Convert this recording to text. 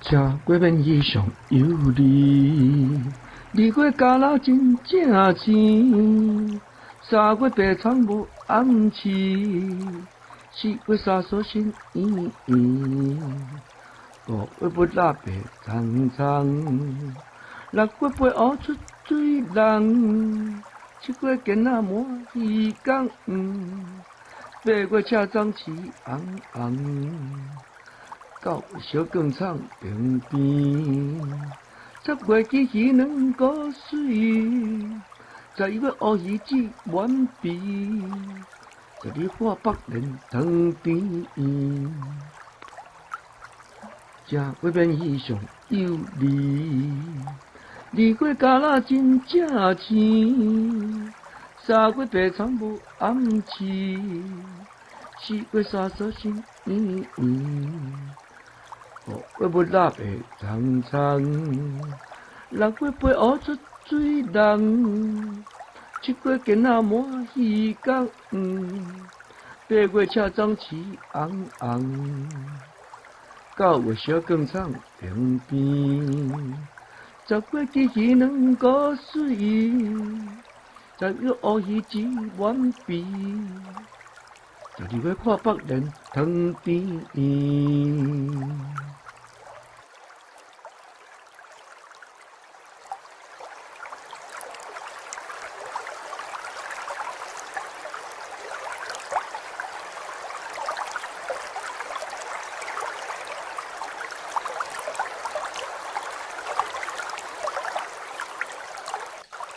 吃过面衣裳有你，二月加啦真正甜，三月白苍无暗示，四月沙索心圆圆，五月不拉白苍苍，六月飞乌出水人，七月见那满鱼缸，八月车装饲红红。九月小广场边边，十月鸡鱼软骨水，11月乌鱼子满鼻，12花北莲汤甜。正月面衣裳有你，二月加啦真正甜，三月白苍无暗示，四月沙索心圆圆。五月不拉白苍苍，六月飞乌出水人，七月见那满鱼缸，八月车装饲红红，九月小广场边边，十月鸡鱼软骨水，11月乌鱼子满鼻，12月花北莲汤甜。